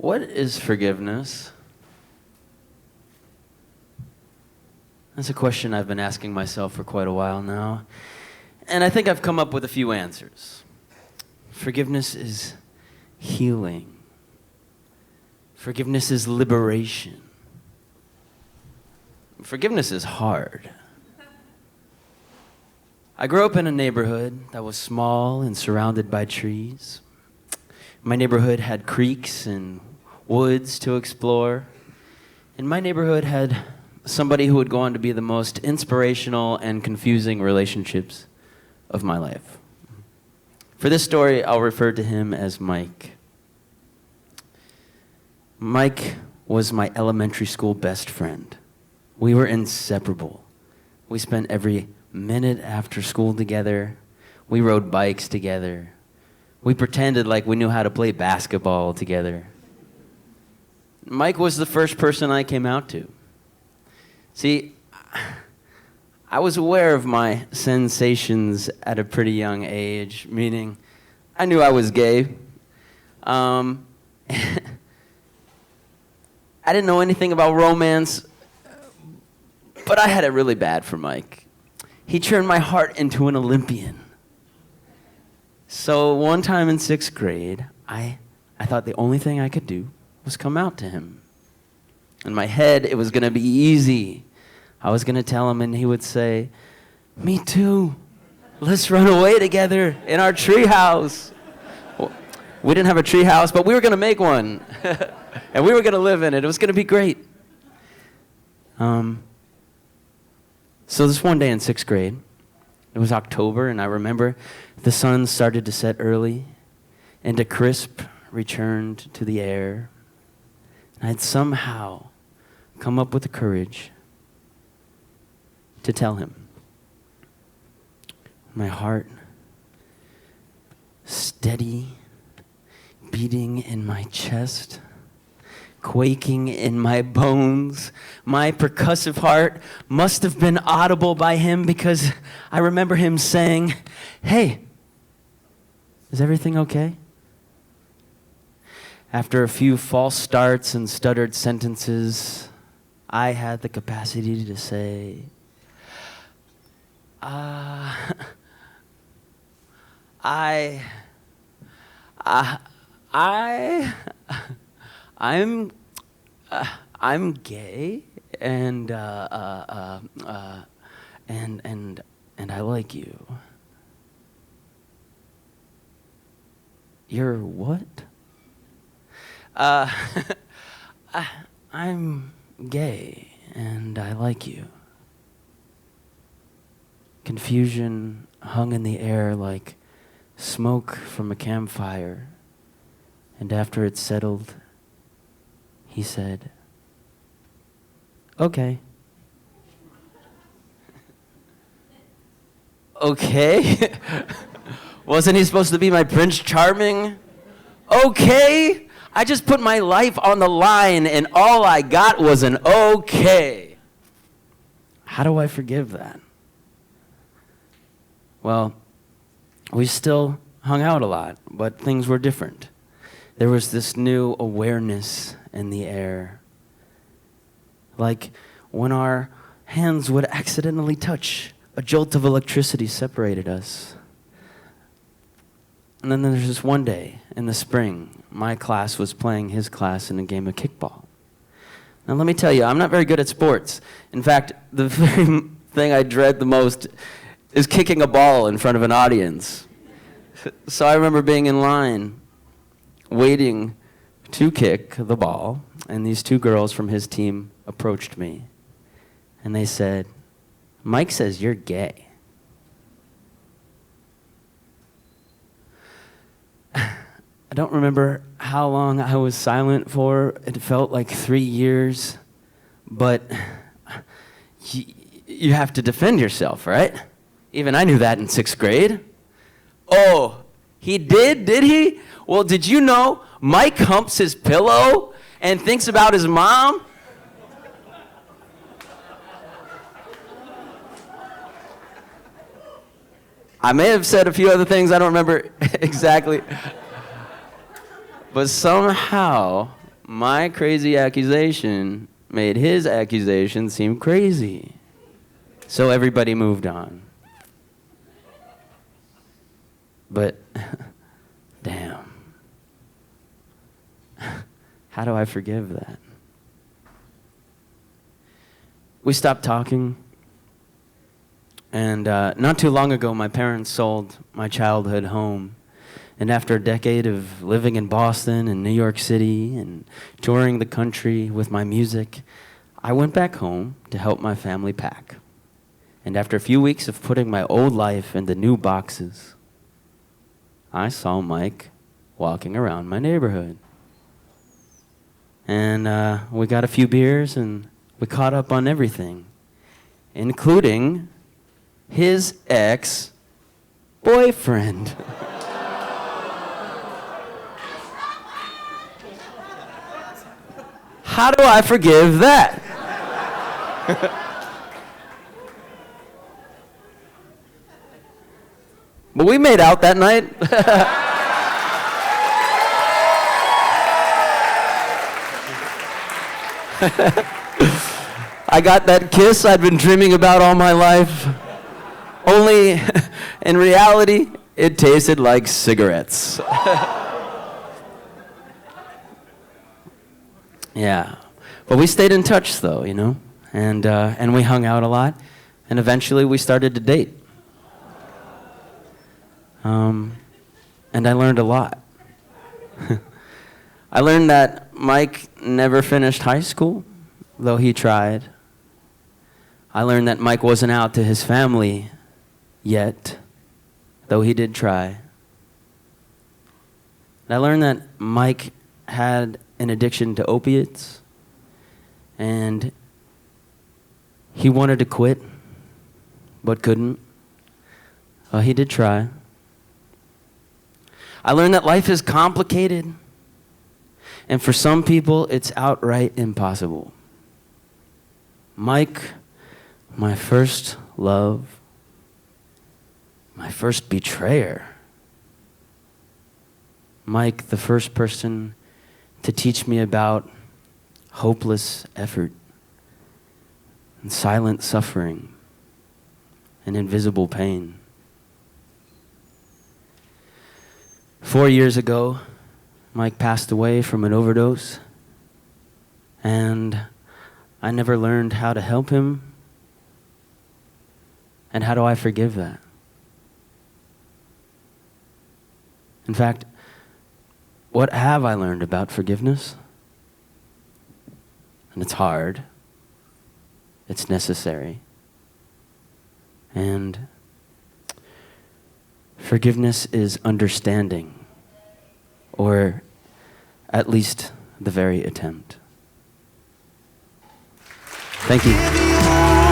What is forgiveness? That's a question I've been asking myself for quite a while now. And I think I've come up with a few answers. Forgiveness is healing. Forgiveness is liberation. Forgiveness is hard. I grew up in a neighborhood that was small and surrounded by trees. My neighborhood had creeks and woods to explore. And my neighborhood had somebody who would go on to be the most inspirational and confusing relationships of my life. For this story, I'll refer to him as Mike. Mike was my elementary school best friend. We were inseparable. We spent every minute after school together. We rode bikes together. We pretended like we knew how to play basketball together. Mike was the first person I came out to. See, I was aware of my sensations at a pretty young age, meaning I knew I was gay. I didn't know anything about romance, but I had it really bad for Mike. He turned my heart into an Olympian. So one time in 6th grade, I thought the only thing I could do was come out to him. In my head, it was going to be easy. I was going to tell him, and he would say, "Me too. Let's run away together in our treehouse." Well, we didn't have a treehouse, but we were going to make one. And we were going to live in it. It was going to be great. So this one day in 6th grade, it was October, and I remember the sun started to set early, and a crisp returned to the air. And I'd somehow come up with the courage to tell him. My heart steady, beating in my chest, quaking in my bones. My percussive heart must have been audible by him because I remember him saying, "Hey, is everything okay?" After a few false starts and stuttered sentences, I had the capacity to say, I'm gay, and I like you. You're what? I'm gay, and I like you. Confusion hung in the air like smoke from a campfire, and after it settled, he said, "Okay." Okay? Wasn't he supposed to be my Prince Charming? Okay? I just put my life on the line, and all I got was an okay. How do I forgive that? Well, we still hung out a lot, but things were different. There was this new awareness in the air. Like when our hands would accidentally touch, a jolt of electricity separated us. And then there's this one day in the spring, my class was playing his class in a game of kickball. Now let me tell you, I'm not very good at sports. In fact, the very thing I dread the most is kicking a ball in front of an audience. So I remember being in line, waiting to kick the ball, and these two girls from his team approached me, and they said, "Mike says you're gay." I don't remember how long I was silent for. It felt like 3 years, but you have to defend yourself, right? Even I knew that in 6th grade. "Oh, he did he? Well, did you know Mike humps his pillow and thinks about his mom?" I may have said a few other things, I don't remember exactly. But somehow, my crazy accusation made his accusation seem crazy. So everybody moved on. But, damn. How do I forgive that? We stopped talking. And not too long ago, my parents sold my childhood home. And after a decade of living in Boston and New York City and touring the country with my music, I went back home to help my family pack. And after a few weeks of putting my old life into new boxes, I saw Mike walking around my neighborhood. And we got a few beers and we caught up on everything, including his ex-boyfriend. How do I forgive that? But we made out that night. I got that kiss I'd been dreaming about all my life. Only, in reality, it tasted like cigarettes. Yeah. But we stayed in touch, though, you know? And we hung out a lot. And eventually we started to date. And I learned a lot. I learned that Mike never finished high school, though he tried. I learned that Mike wasn't out to his family yet, though he did try. And I learned that Mike had an addiction to opiates, and he wanted to quit, but couldn't. He did try. I learned that life is complicated, and for some people, it's outright impossible. Mike, my first love, my first betrayer. Mike, the first person to teach me about hopeless effort and silent suffering and invisible pain. 4 years ago, Mike passed away from an overdose, and I never learned how to help him. And how do I forgive that? In fact, what have I learned about forgiveness? And it's hard. It's necessary. And forgiveness is understanding, or at least the very attempt. Thank you.